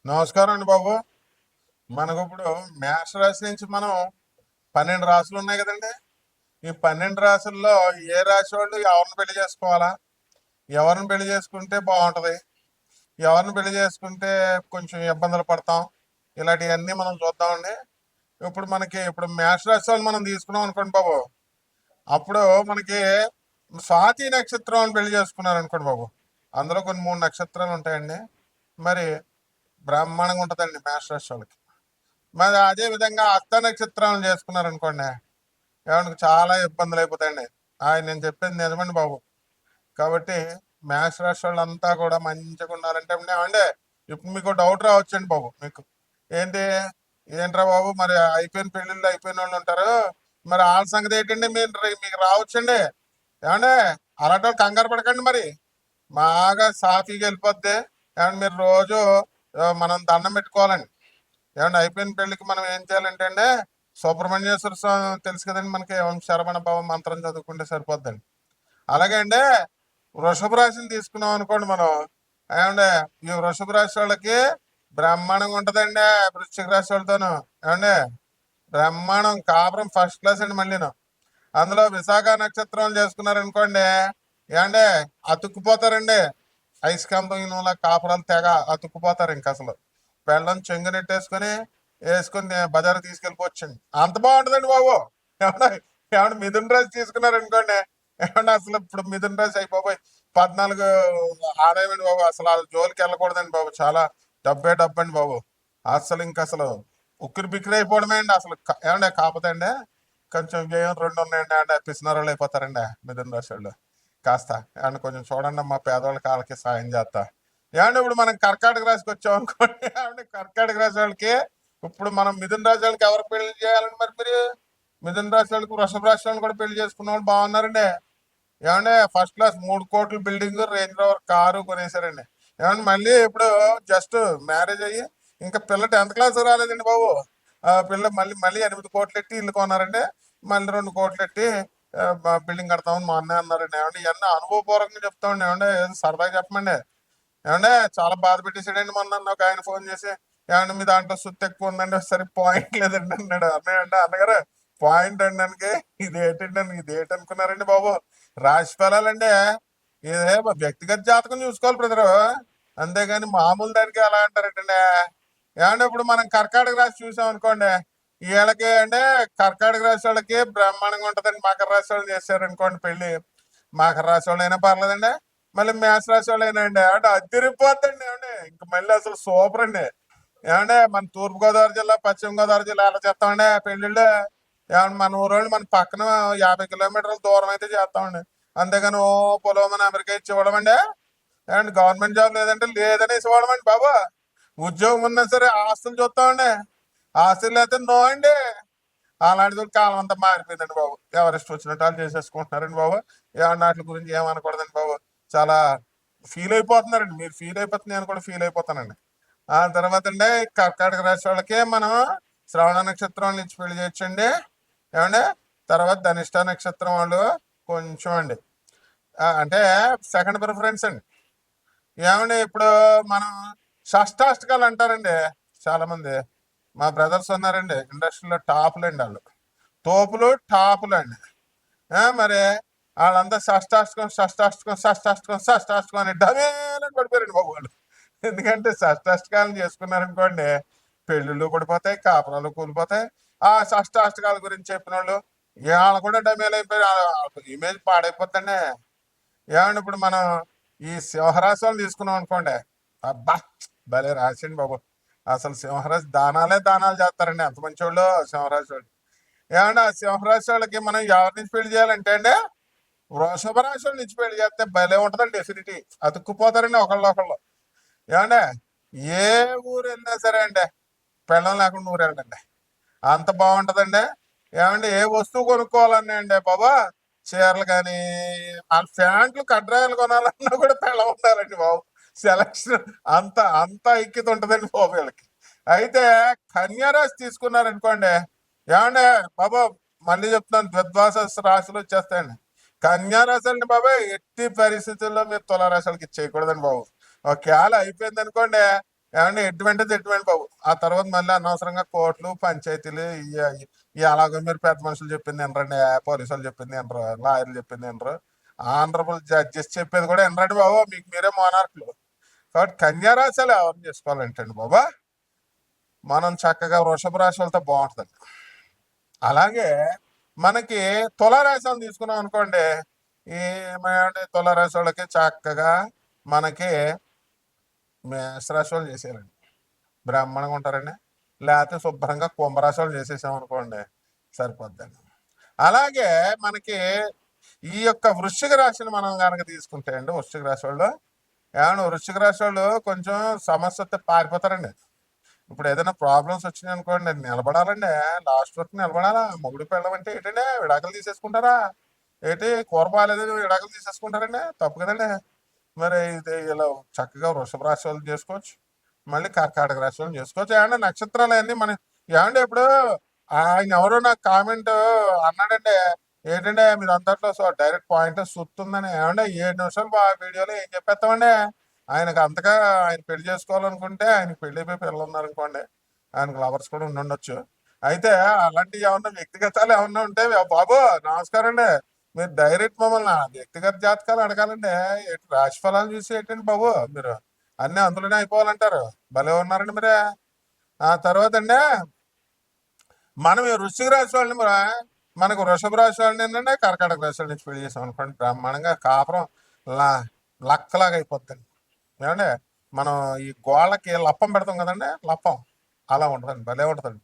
నమస్కారం అండి బాబు. మనకు ఇప్పుడు మేష రాశి నుంచి మనం 12 రాశులు ఉన్నాయి కదండి. ఈ 12 రాశుల్లో ఏ రాశి వాళ్ళు ఎవరిని పెళ్లి చేసుకోవాలా, ఎవరిని పెళ్లి చేసుకుంటే బాగుంటది, ఎవరిని పెళ్లి చేసుకుంటే కొంచెం ఇబ్బందులు పడతాం, ఇలాంటివన్నీ మనం చూద్దామండి. ఇప్పుడు మేష రాశి వాళ్ళు మనం తీసుకున్నాం అనుకోండి బాబు. అప్పుడు మనకి స్వాతి నక్షత్రం అని పెళ్లి చేసుకున్నారు అనుకోండి బాబు. అందులో కొన్ని 3 నక్షత్రాలు ఉంటాయండి. మరి బ్రహ్మాండంగా ఉంటుందండి మేష రాశి వాళ్ళకి. మరి అదే విధంగా హస్త నక్షత్రాలను చేసుకున్నారు అనుకోండి, ఏమన్నా చాలా ఇబ్బందులు అయిపోతాయండి. నేను చెప్పేది నిజమండి బాబు. కాబట్టి మేష రాశి వాళ్ళంతా కూడా మంచిగా ఉండాలంటే ఏమంటే ఇప్పుడు మీకు డౌట్ రావచ్చండి బాబు. మీకు ఏంటి ఏంట్రా బాబు, మరి అయిపోయిన పెళ్ళిళ్ళు అయిపోయిన వాళ్ళు ఉంటారు, మరి వాళ్ళ సంగతి ఏంటండి, మీకు రావచ్చండి. ఏమంటే అలాంటి వాళ్ళు కంగారు పడకండి. మరి బాగా సాఫీగా వెళ్ళిపోద్ది. ఏమంటే మీరు రోజు మనం దండం పెట్టుకోవాలండి. ఏమంటే అయిపోయిన పెళ్లికి మనం ఏం చేయాలంటే అండి, సుబ్రహ్మణ్యేశ్వర స్వామి తెలుసు కదండి మనకి, ఓం శరవణ భవ మంత్రం చదువుకుంటే సరిపోద్దండి. అలాగే అండి వృషభ రాశిని తీసుకున్నాం అనుకోండి మనం. ఏమంటే ఈ వృషభ రాశి వాళ్ళకి బ్రహ్మాండంగా ఉంటదండి. వృశ్చిక రాశి వాళ్ళతోను ఏమండి బ్రహ్మాండం, కాపురం ఫస్ట్ క్లాస్ అండి. మళ్ళీను అందులో విశాఖ నక్షత్రం చేసుకున్నారనుకోండి, ఏమంటే అతుక్కుపోతారండి. అయస్కాంతం ఇనుముల కాపురాలు తెగ అతుక్కుపోతారు. ఇంక అసలు బెల్లం చెంగునెట్టేసుకొని వేసుకొని బజారు తీసుకెళ్ళిపోవచ్చండి. అంత బాగుంటుందండి బాబు. ఏమన్నా ఏమన్నా మిథున రాశి తీసుకున్నారనుకోండి, ఏమన్నా అసలు ఇప్పుడు మిథున రాశి అయిపోయి 14 ఆదాయం అండి బాబు. అసలు ఆ జోలికి వెళ్ళకూడదండి బాబు. చాలా డబ్బే డబ్బండి బాబు. అసలు ఇంక అసలు ఉక్కిరి బిక్కిరి అయిపోవడమే అండి. అసలు ఏమండి కాకపోతే అండి కొంచెం వ్యయం 2 ఉన్నాయండి. అంటే పిసినారు వాళ్ళు అయిపోతారండి మిథున రాశి వాళ్ళు. కాస్త ఏమన్నా కొంచెం చూడండి, మా పేదవాళ్ళ కాళ్ళకి సాయం చేస్తా. ఏమంటే ఇప్పుడు మనం కర్కాటక రాశికి వచ్చాం అనుకోండి. ఏమంటే కర్కాటక రాశి వాళ్ళకి ఇప్పుడు మనం మిథున రాశి వాళ్ళకి ఎవరు పెళ్లి చేయాలండి? మరి మీరు మిథున రాశి వాళ్ళకి వృషభ రాశి వాళ్ళని కూడా పెళ్లి చేసుకున్న వాళ్ళు బాగున్నారండి. ఏమంటే ఫస్ట్ క్లాస్ 3 కోట్ల బిల్డింగ్, రేంజ్ రోవర్ కారు కొనేసారండి. ఏమంటే మళ్ళీ ఇప్పుడు జస్ట్ మ్యారేజ్ అయ్యి ఇంకా పిల్ల 10th క్లాస్ రాలేదండి బాబు. పిల్ల మళ్ళీ మళ్ళీ 8 కోట్లు ఎట్టి ఇల్లు కొన్నారండి. మళ్ళీ 2 కోట్లు ఎట్టి బిల్డింగ్ కడతామని మా అన్నయ్య అన్నారండి. ఏమంటే ఇవన్నీ అనుభవపూర్వకంగా చెప్తామండి. ఏమంటే సరదాగా చెప్పమండి. ఏమంటే చాలా బాధ పెట్టేసాడండి మొన్న ఒక ఆయన ఫోన్ చేసి, ఏమంటే మీ దాంట్లో సుత్తి ఎక్కువ ఉందండి, సరే పాయింట్ లేదండి అన్నాడు. అన్నయ్య అన్నగారు పాయింట్ అనడానికి ఇదేంటి అనుకున్నారండి బాబు? రాశి ఫలాలంటే ఇదే వ్యక్తిగత జాతకం చూసుకోవాలి బ్రదరు. అంతేగాని మామూలు దానికి ఎలా అంటారంటే, ఏమంటే ఇప్పుడు మనం కర్కాటక రాశి చూసాం అనుకోండి, వీళ్ళకి అంటే కర్కాటక రాశి వాళ్ళకి బ్రహ్మాండంగా ఉంటుందండి. మకర రాశి వాళ్ళు చేశారనుకోండి పెళ్లి, మకర రాశి వాళ్ళు అయినా పర్లేదండి, మళ్ళీ మేష రాశి వాళ్ళు అయినా అండి అంటే అదిరిపోద్దండి. ఏమంటే ఇంక మళ్ళీ అసలు సూపర్ అండి. ఏమంటే మన తూర్పుగోదావరి జిల్లా, పశ్చిమ గోదావరి జిల్లా ఎలా చేస్తామండి పెళ్లిళ్ళు? ఏమన్నా మన ఊరోళ్ళు మన పక్కన 50 కిలోమీటర్ల దూరం అయితే చేస్తామండి. అంతేగాని ఓ పొలవమని అమెరికా ఇచ్చి ఇవ్వడమండి. ఏమంటే గవర్నమెంట్ జాబ్ లేదనేసి ఇవ్వడమండి బాబు. ఉద్యోగం ఉన్నా సరే ఆస్తులు చూస్తామండి. ఆస్తులు అయితే నో అండి. అలాంటిది కాలం అంతా మారిపోయిందండి బాబు. ఎవరిష్టం వచ్చినట్టు వాళ్ళు చేసేసుకుంటున్నారండి బాబు. ఏమన్నా వాటి గురించి ఏమనకూడదండి బాబు. చాలా ఫీల్ అయిపోతున్నారండి. మీరు ఫీల్ అయిపోతుంది, నేను కూడా ఫీల్ అయిపోతానండి. ఆ తర్వాత అండి కర్కాటక రాశి వాళ్ళకి మనం శ్రవణ నక్షత్రం నుంచి పెళ్లి చేయొచ్చండి. ఏమండి తర్వాత ధనిష్ట నక్షత్రం వాళ్ళు కొంచెం అండి అంటే సెకండ్ ప్రిఫరెన్స్ అండి. ఏమండి ఇప్పుడు మనం షష్టాష్టకాలు అంటారండి చాలా మంది. మా బ్రదర్స్ ఉన్నారండి ఇండస్ట్రీలో టాపులు అండి. వాళ్ళు తోపులు టాపులు అండి. మరి వాళ్ళంతా షష్టాష్టకం షష్టాష్టకం షష్టాష్టకం షష్టాష్టకం అని డమేలని పడిపోయారండి బాబు వాళ్ళు. ఎందుకంటే షష్టాష్టకాలను చేసుకున్నారనుకోండి, పెళ్ళిళ్ళు పడిపోతాయి, కాపురాలు కూలిపోతాయి. ఆ షష్టాష్టకాల గురించి చెప్పిన వాళ్ళు వాళ్ళు కూడా డమేలు అయిపోయి ఇమేజ్ పాడైపోతుందండి. ఏమండి ఇప్పుడు మనం ఈ సింహరాశి వాళ్ళు తీసుకున్నాం అనుకోండి, అబ్బా భలే రాసిండి బాబు. అసలు సింహరాశి దానాలు చేస్తారండి. ఎంత మంచి వాళ్ళు సింహరాశి వాళ్ళు. ఏమంటే ఆ సింహరాశి వాళ్ళకి మనం ఎవరి నుంచి పెళ్లి చేయాలంటే అండి, వృషభ రాశి వాళ్ళ నుంచి పెళ్లి చేస్తే భలే ఉంటుందండి. డెఫినిటీ అతుక్కుపోతారండి ఒకళ్ళు. ఏమంటే ఏ ఊరు వెళ్ళినా సరే అండి, పెళ్ళం లేకుండా ఊరు వెళ్ళండి, అంత బాగుంటదండి. ఏమంటే ఏ వస్తువు కొనుక్కోవాలన్నా అండి బాబా, చీరలు కానీ ఆ ప్యాంట్లు కడ్రాయలు కొనాలన్నా కూడా పెళ్ళం ఉండాలండి బాబు. సెలక్షన్ అంత అంత ఐక్యత ఉంటదండి బాబు వీళ్ళకి. అయితే కన్యారాశి తీసుకున్నారనుకోండి, ఏమంటే బాబా మళ్ళీ చెప్తున్నాను, ద్విద్వాస రాశులు వచ్చేస్తాయండి. కన్యారాశి అండి బాబాయ్ ఎట్టి పరిస్థితుల్లో మీరు తులారాశులకి ఇచ్చేయకూడదండి బాబు. ఒకవేళ అయిపోయింది అనుకోండి, ఏమంటే ఎటువంటిది ఎటువంటి బాబు. ఆ తర్వాత మళ్ళీ అనవసరంగా కోర్టులు పంచాయతీలు ఈ అలాగే మీరు పెద్ద మనుషులు చెప్పింది వినరండి, పోలీసు వాళ్ళు చెప్పింది వినరు, లాయర్లు చెప్పింది వినరు, ఆనరబుల్ జడ్జెస్ చెప్పేది కూడా వినరండి బాబు. మీకు మీరే మోనార్కులు. కాబట్టి కన్యారాశులు ఎవరిని చేసుకోవాలంటండి బాబా, మనం చక్కగా వృషభ రాశి వాళ్ళతో బాగుంటుంది. అలాగే మనకి తులారాశి తీసుకున్నాం అనుకోండి, ఏమంటే తులారాశి వాళ్ళకి చక్కగా మనకి మేషరాశి వాళ్ళు చేసేయాలండి, బ్రాహ్మణంగా ఉంటారండి. లేకపోతే శుభ్రంగా కుంభరాశి వాళ్ళు చేసేసాం అనుకోండి, సరిపోద్దండి. అలాగే మనకి ఈ యొక్క వృశ్చిక రాశిని మనం కనుక తీసుకుంటే అండి, వృశ్చిక రాశి వాళ్ళు ఏమన్నా వృశ్చిక రాశి వాళ్ళు కొంచెం సమస్య వస్తే పారిపోతారండి. ఇప్పుడు ఏదైనా ప్రాబ్లమ్స్ వచ్చినాయి అనుకోండి, నిలబడాలండి, లాస్ట్ వరకు నిలబడాలా. మొగుడు పెళ్ళం అంటే ఏంటంటే విడాకులు తీసేసుకుంటారా ఏంటి, కూర బాగాలేదు విడాకులు తీసేసుకుంటారండి, తప్పు కదండి. మరి ఇది ఇలా చక్కగా వృషభ రాశి వాళ్ళు చేసుకోవచ్చు, మళ్ళీ కర్కాటక రాశి వాళ్ళు చేసుకోవచ్చు. ఏమంటే నక్షత్రాలు అన్నీ మన ఏమంటే ఇప్పుడు ఆయన ఎవరో నాకు కామెంట్ అన్నాడంటే, ఏంటంటే మీరు అంతట్లో డైరెక్ట్ పాయింట్ సుత్తుందని. ఏమంటే 7 నిమిషాలు వీడియోలో ఏం చెప్పేస్తామండి. ఆయనకు అంతగా ఆయన పెళ్లి చేసుకోవాలనుకుంటే ఆయనకు పెళ్లి అయిపోయి పిల్లలు ఉన్నారనుకోండి, ఆయనకు లవర్స్ కూడా ఉండొచ్చు. అయితే అలాంటివి ఏమన్నా వ్యక్తిగతాలు ఏమన్నా ఉంటే బాబు నమస్కారం అండి, మీరు డైరెక్ట్ మమ్మల్ని వ్యక్తిగత జాతకాలు అడగాలండి. రాశి ఫలాలు చూసి ఏంటండి బాబు మీరు అన్ని అందులోనే అయిపోవాలంటారు. భలే ఉన్నారండి మీరే. ఆ తర్వాత అండి మనం ఈ వృశ్చిక రాశి వాళ్ళని మనకు వృషభ రాశి వాళ్ళని ఏంటంటే కర్కాటక రాశి వాళ్ళ నుంచి పెళ్లి చేసాం అనుకోండి, బ్రహ్మాండంగా కాపురం లా లక్కలాగా అయిపోతుంది. ఏమంటే మనం ఈ గోళ్ళకి లప్పం పెడతాం కదండి, లప్పం అలా ఉంటుందండి, భలే ఉంటుందండి.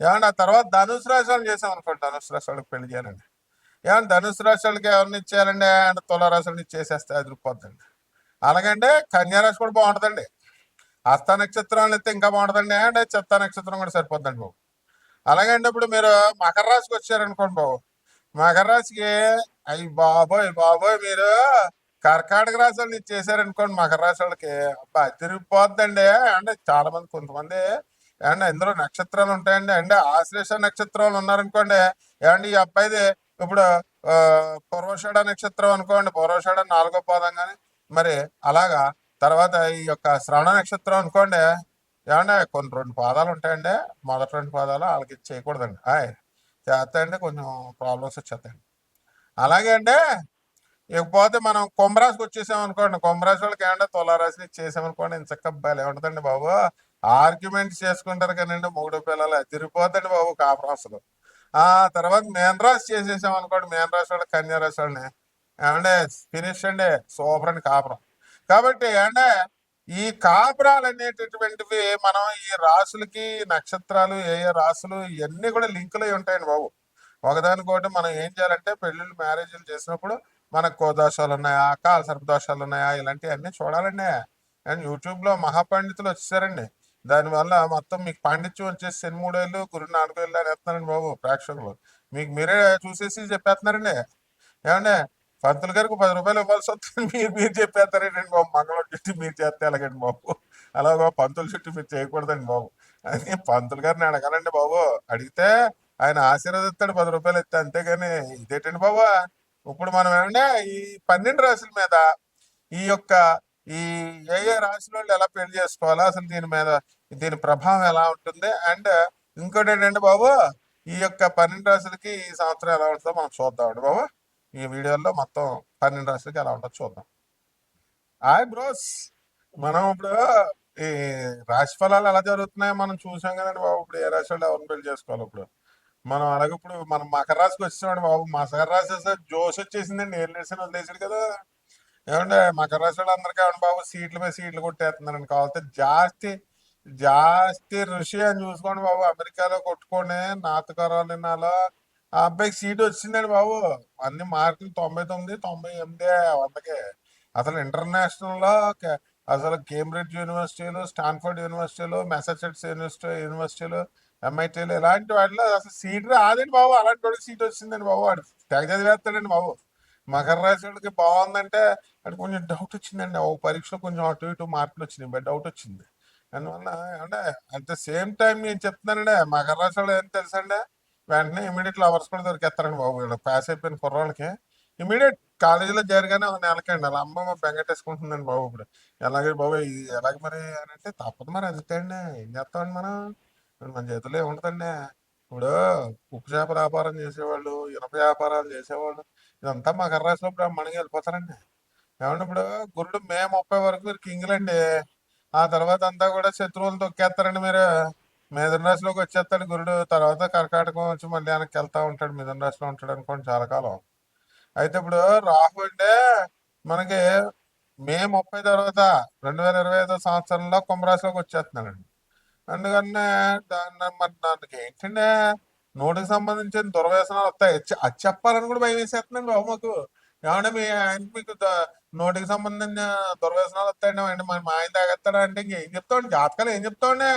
ఏమంటే ఆ తర్వాత ధనుసు రాశి వాళ్ళని చేసాం అనుకోండి, ధనుసు రాశి వాళ్ళకి పెళ్లి చేయాలండి. ఏమన్నా ధనుసు రాశి వాళ్ళకి ఎవరిని ఇచ్చేయాలండి అంటే తులారాశులని ఇచ్చేసేస్తే అది రూపోద్దండి. అలాగంటే కన్యారాశి కూడా బాగుంటుందండి. హస్త నక్షత్రాలు అయితే ఇంకా బాగుంటుందండి, అంటే చిత్త నక్షత్రం కూడా సరిపోద్దండి బాబు. అలాగంటే ఇప్పుడు మీరు మకర రాశికి వచ్చారనుకోండి బాబు, మకర రాశికి అయ్యి బాబోయ్ బాబోయ్ మీరు కర్కాటక రాశి వాళ్ళని చేశారనుకోండి, మకర రాశి వాళ్ళకి అబ్బా తిరిగిపోద్దండి. అంటే చాలా మంది కొంతమంది ఏమంటే ఇందులో నక్షత్రాలు ఉంటాయండి, అంటే ఆశ్లేష నక్షత్రాలు ఉన్నారనుకోండి, ఏమండి ఈ అబ్బాయిది ఇప్పుడు పూర్వషాఢ నక్షత్రం అనుకోండి, పూర్వషాఢ 4వ పాదం కానీ మరి అలాగా. తర్వాత ఈ యొక్క శ్రవణ నక్షత్రం అనుకోండి, ఏమంటే కొన్ని 2 పాదాలు ఉంటాయండి, మొదటి 2 పాదాలు వాళ్ళకి చేయకూడదండి. చేస్తాయంటే కొంచెం ప్రాబ్లమ్స్ వచ్చేస్తాయండి. అలాగే అంటే ఇకపోతే మనం కుంభరాశికి వచ్చేసాం అనుకోండి, కుంభరాశి వాళ్ళకి ఏమంటే తులారాశిని చేసామనుకోండి, ఇంత చక్క బలి ఉంటుందండి బాబు. ఆర్గ్యుమెంట్స్ చేసుకుంటారు కానండి, మూడు పిల్లలు తిరిగిపోతండి బాబు కాపురాశులు. ఆ తర్వాత మేనరాశి చేసేసాం అనుకోండి, మేనరాశి వాళ్ళకి కన్యారాశి వాళ్ళని ఏమంటే ఫినిష్ అండి, సూపర్ అండి కాపురం. కాబట్టి అంటే ఈ కాపురాలు అనేటటువంటివి మనం ఈ రాసులకి నక్షత్రాలు ఏ ఏ రాసులు ఇవన్నీ కూడా లింకులు అయి ఉంటాయండి బాబు. ఒకదానికోటి మనం ఏం చేయాలంటే పెళ్ళిళ్ళు మ్యారేజ్లు చేసినప్పుడు మనకు కోదోషాలు ఉన్నాయా, కాల సర్పదోషాలు ఉన్నాయా, ఇలాంటివన్నీ చూడాలండి. అండ్ యూట్యూబ్లో మహాపండితులు వచ్చేసారండి, దానివల్ల మొత్తం మీకు పాండిత్యం వచ్చేసి శని 3 ఏళ్ళు గురు 4 ఏళ్ళు అని వేస్తున్నారండి బాబు ప్రేక్షకులు. మీకు మీరే చూసేసి చెప్పేస్తున్నారండి. ఏమంటే పంతులు గారికి 10 రూపాయలు ఇవ్వాల్సి వస్తుంది, మీరు చెప్పేస్తారేంటండి బాబు. మంగళం చుట్టూ మీరు చేస్తే ఎలాగండి బాబు, అలాగో పంతుల చుట్టూ మీరు చేయకూడదండి బాబు. అని పంతులు గారిని అడగాలండి బాబు. అడిగితే ఆయన ఆశీర్వదిస్తాడు 10 రూపాయలు ఇస్తే, అంతేగాని ఇదేంటండి బాబు. ఇప్పుడు మనం ఏమంటే ఈ 12 రాశుల మీద ఈ యొక్క ఈ ఏ ఏ రాశుల వాళ్ళు ఎలా పెళ్లి చేసుకోవాలా, అసలు దీని మీద దీని ప్రభావం ఎలా ఉంటుంది, అండ్ ఇంకోటి ఏంటంటే బాబు, ఈ యొక్క 12 రాశులకి ఈ సంవత్సరం ఎలా ఉంటుందో మనం చూద్దామండి బాబు. ఈ వీడియోలో మొత్తం 12 రాశులకి ఎలా ఉంటుందో చూద్దాం. బ్రోస్, మనం ఇప్పుడు ఈ రాశి ఫలాలు ఎలా జరుగుతున్నాయో మనం చూసాం కదండి బాబు. ఇప్పుడు ఏ రాశి వాళ్ళు ఎవరిని పెళ్లి చేసుకోవాలి ఇప్పుడు మనం. అలాగే ఇప్పుడు మనం మకర రాశికి వచ్చామండి బాబు, మకర రాశి జోష్ వచ్చేసిందండి, ఏం లేసిన వదిలేసాడు కదా. ఏమంటే మకర రాశి వాళ్ళు అందరికీ ఏమండి బాబు సీట్ల మీద సీట్లు కొట్టేస్తున్నారండి. కావాలంటే జాస్తి జాస్తి ఋషి అని చూసుకోండి బాబు, అమెరికాలో కొట్టుకోండి, నార్త్ కరోలినాలో ఆ అబ్బాయికి సీట్ వచ్చిందండి బాబు. అన్ని మార్కులు 99, 98, 100కే. అసలు ఇంటర్నేషనల్ లో అసలు కేంబ్రిడ్జ్ యూనివర్సిటీలు, స్టాన్ఫర్డ్ యూనివర్సిటీలు, మెసాచుసెట్స్ యూనివర్సిటీలు, ఎంఐటీలు ఇలాంటి వాటిలో అసలు సీట్ రాదండి బాబు. అలాంటి వాడికి సీట్ వచ్చిందండి బాబు, వాడు తెగ చదివేస్తాడండి బాబు. మకర రాశి వాళ్ళకి బాగుందంటే అది కొంచెం డౌట్ వచ్చిందండి, ఓ పరీక్షలో కొంచెం అటు ఇటు మార్కులు వచ్చినాయి, బట్ డౌట్ వచ్చింది. అందువల్ల అంటే అట్ ద సేమ్ టైం నేను చెప్తున్నానండి, మకర రాశి వాళ్ళు ఏం తెలుసండి, వెంటనే ఇమీడియట్ లవర్స్ కూడా దొరికేస్తారండి బాబు. వీళ్ళు పాస్ అయిపోయిన కుర్రాళ్ళకి ఇమీడియట్ కాలేజీలో జరగానే ఒక నెలకండి అలా అమ్మ బెంగట్టేసుకుంటుందండి బాబు ఇప్పుడు. ఎలాగే బాబు ఇది ఎలాగ మరి అని అంటే తప్పదు మరి అంతే అండి. ఏం చేస్తామండి మనం? ఇప్పుడు మన చేతుల్లో ఏముంటుందండి? ఇప్పుడు ఉప్పు చేపల వ్యాపారం చేసేవాళ్ళు, ఇనప వ్యాపారాలు చేసేవాళ్ళు ఇదంతా మకర రాశిలో బ్రహ్మాండంగా వెళ్ళిపోతారండి. ఏమంటే ఇప్పుడు గురుడు మే 30 వరకు మీరు కింగులండి. ఆ తర్వాత అంతా కూడా శత్రువులు తొక్కేస్తారండి మీరు. మిథున రాశిలోకి వచ్చేస్తాడు గురుడు. తర్వాత కర్కాటకం వచ్చి మళ్ళీ వెనక్కి వెళ్తా ఉంటాడు. మిథున రాశిలో ఉంటాడు అనుకోండి చాలా కాలం. అయితే ఇప్పుడు రాహు అంటే మనకి మే 30 తర్వాత 2025 సంవత్సరంలో కుంభరాశిలోకి వచ్చేస్తున్నాడండి. అందుకనే మరి దానికి ఏంటంటే నోటికి సంబంధించిన దుర్వ్యసనాలు వస్తాయి. అది చెప్పాలని కూడా భయం వేసేస్తుందండి బాబు మాకు. ఏమంటే మీ ఆయన మీకు నోటికి సంబంధించిన దుర్వ్యసనాలు వస్తాయండి అండి మరి మా ఆయన తాగేస్తాడా అంటే ఇంకేం చెప్తామండి? జాతకాలు ఏం చెప్తామండి?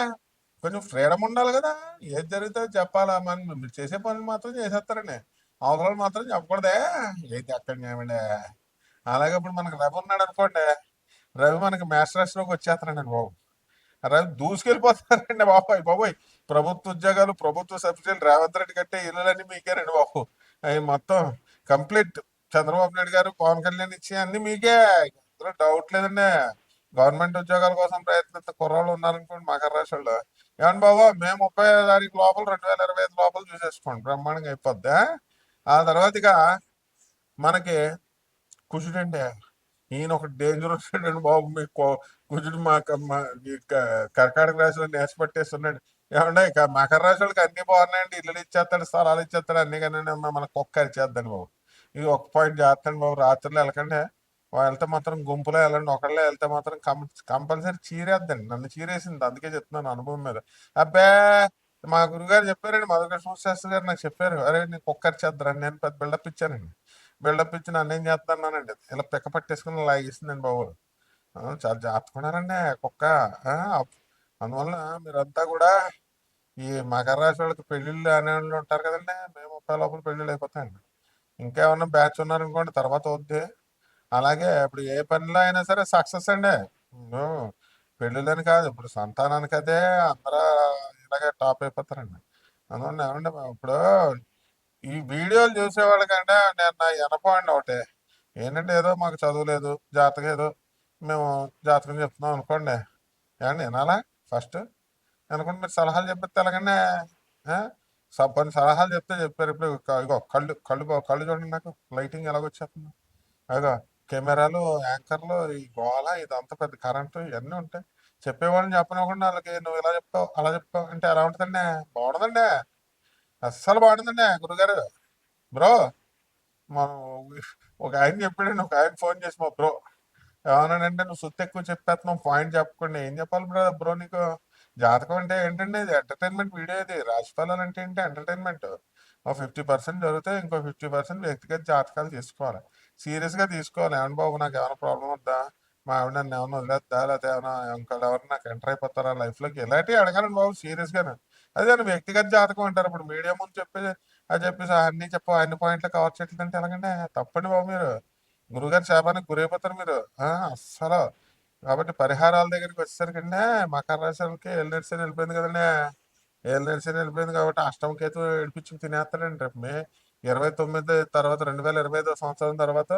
కొంచెం ఫ్రీడమ్ ఉండాలి కదా. ఏది జరిగితే చెప్పాలా? మనం మీరు చేసే పనులు మాత్రం చేసేస్తారండి. అవసరాలు మాత్రం చెప్పకూడదే. ఏది అక్కడ ఏమండి? అలాగే ఇప్పుడు మనకి రవి ఉన్నాడు అనుకోండి. రవి మనకి మేష రాశిలోకి వచ్చేస్తానండి బాబు. రవి దూసుకెళ్ళిపోతారండి బాబాయ్ బాబోయ్. ప్రభుత్వ ఉద్యోగాలు, ప్రభుత్వ సబ్సిడీలు రేవంత్ రెడ్డి కట్టే ఇల్లులన్నీ మీకేనండి బాబు. అవి మొత్తం కంప్లీట్ చంద్రబాబు నాయుడు గారు, పవన్ కళ్యాణ్ ఇచ్చి అన్ని మీకే. ఇందులో డౌట్ లేదండి. గవర్నమెంట్ ఉద్యోగాల కోసం ప్రయత్నిస్తే కుర్రాళ్ళు ఉన్నారనుకోండి మకర రాశి వాళ్ళు. ఏమన్నా బాబా మే 30 తారీఖు లోపల 2025 లోపల చూసేసుకోండి బ్రహ్మాండంగా అయిపోద్ది. ఆ తర్వాత ఇక మనకి కుజుడండి. ఈయన ఒక డేంజర్ వచ్చాడండి బాబు. మీకు కుజుడు ఈ కర్కాటక రాశిలో నేసి పట్టేస్తున్నాడు. ఏమంటే ఇక మకర రాశి వాళ్ళకి అన్ని బాగున్నాయండి. ఇల్లు ఇచ్చేస్తాడు, స్థలాలు ఇచ్చేస్తాడు, అన్ని కానీ మన కుక్క ఇచ్చేద్దండి బాబు. ఇది ఒక పాయింట్ చేస్తాడు బాబు. రాత్రులు వెళ్ళకండి. వెళ్తే మాత్రం గుంపులో వెళ్ళండి. ఒకళ్ళే వెళ్తే మాత్రం కంపల్సరీ చీరేద్దండి. నన్ను చీరేసింది, అందుకే చెప్తున్నాను అనుభవం మీద. అబ్బే మా గురుగారు చెప్పారండి, మధుకృష్ణ శాస్త్రి గారు నాకు చెప్పారు. అరే నేను కుక్క ఇచ్చేద్దరండి. నేను పెద్ద బిల్డప్ ఇచ్చానండి. బిల్డప్ ఇచ్చి నన్ను ఏం చేస్తున్నానండి ఇలా పిక్క పట్టేసుకుని లాగేసిందండి బాబు. చాలా జాగ్రత్తకున్నారండి కుక్క. ఆ, అందువల్ల మీరంతా కూడా ఈ మకర రాశి వాళ్ళకి పెళ్ళిళ్ళు అనే వాళ్ళు ఉంటారు కదండి. మే 30 లోపల పెళ్ళిళ్ళు అయిపోతాయండి. ఇంకేమన్నా బ్యాచ్ ఉన్నారనుకోండి తర్వాత వద్దే. అలాగే ఇప్పుడు ఏ పనిలో అయినా సరే సక్సెస్ అండి. ఇప్పుడు పెళ్ళిళ్ళని కాదు, ఇప్పుడు సంతానానికి అదే అందరూ ఇలాగే టాప్ అయిపోతారండి. అందువల్ల ఏమంటే ఇప్పుడు ఈ వీడియోలు చూసేవాళ్ళకంటే నేను నా ఎనపోండి ఒకటే. ఏంటంటే ఏదో మాకు చదువులేదు, జాతకం ఏదో మేము జాతకం చెప్తున్నాం అనుకోండి. ఏమండి వినాలా ఫస్ట్? అనుకుంటే మీరు సలహాలు చెప్పితే ఎలాగండి? కొన్ని సలహాలు చెప్తే చెప్పారు. ఇప్పుడు ఇగో కళ్ళు కళ్ళు కళ్ళు చూడండి, నాకు లైటింగ్ ఎలాగొచ్చేస్తుంది. అదిగో కెమెరాలు, యాంకర్లు, ఈ గోల ఇదంతా పెద్ద కరెంటు ఇవన్నీ ఉంటాయి. చెప్పేవాళ్ళని చెప్పనివ్వకుండా వాళ్ళకి నువ్వు ఇలా చెప్తావు అలా చెప్తావు అంటే ఎలా ఉంటుందండి? బాగుండదండి. అస్సలు బాగుంటుందండి గురుగారు. బ్రో మనం ఒక ఆయన చెప్పాడండి. ఒక ఆయన ఫోన్ చేసి మా బ్రో ఏమన్నానంటే నువ్వు సుత్తి ఎక్కువ చెప్పేస్తున్నావు, పాయింట్ చెప్పకుండా ఏం చెప్పాలి బ్రో? బ్రో నీకు జాతకం అంటే ఏంటండి? ఇది ఎంటర్టైన్మెంట్ వీడియో. ఇది రాశిఫలాలు అంటే ఏంటి? ఎంటర్టైన్మెంట్. ఒక 50% జరిగితే ఇంకో 50% వ్యక్తిగత జాతకాలు తీసుకోవాలి. సీరియస్గా తీసుకోవాలి. ఏమన్నా బాబు నాకు ఏమైనా ప్రాబ్లం వద్దా? మా ఆవిడ నన్ను ఏమైనా వదిలేద్దా? లేకపోతే ఏమైనా ఇంకోళ్ళు ఎవరు నాకు ఎంటర్ అయిపోతారా లైఫ్లోకి? ఇలాంటివి అడగాలండి బాబు సీరియస్గానే. అదే వ్యక్తిగత జాతకం అంటారు. ఇప్పుడు మీడియా ముందు అది చెప్పేసి అన్ని అన్ని పాయింట్లు కవర్ చేయట్లేదంటే ఎలాగండి? తప్పండి బాబు మీరు. గురుగారు శాపానికి గురైపోతారు మీరు. అస్సలు. కాబట్టి పరిహారాల దగ్గరికి వచ్చేసరికండి మకర రాశి వాళ్ళకి ఏలినాటి వెళ్ళిపోయింది కదండి. ఏలినాటి వెళ్ళిపోయింది కాబట్టి అష్టమ కేతు ఏడిపించి తినేస్తాడండి. రేపు మే 29 తర్వాత 2025 సంవత్సరం తర్వాత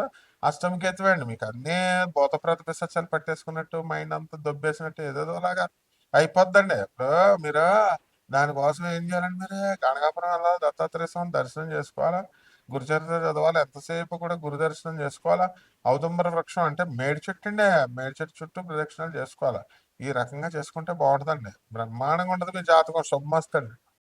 అష్టమ కేతువే అండి. మీకు అన్నీ భూత ప్రేత పిశాచాలు పట్టేసుకున్నట్టు మైండ్ అంతా దొబ్బేసినట్టు ఏదేదో లాగా అయిపోద్దండి. ఇప్పుడు మీరు దానికోసం ఏం చేయాలండి? మీరు గణగాపురం వెళ్ళాలి, దత్తాత్రేయ స్వామి దర్శనం చేసుకోవాలా, గురుచరిత్ర చదవాలి, ఎంతసేపు కూడా గురు దర్శనం చేసుకోవాలా. ఔదుంబర వృక్షం అంటే మేడి చెట్టు అండి. మేడి చెట్టు చుట్టూ ప్రదక్షిణాలు చేసుకోవాలా. ఈ రకంగా చేసుకుంటే బాగుంటుందండి. బ్రహ్మాండంగా ఉంటుంది మీ జాతకం. శుభమస్తండి.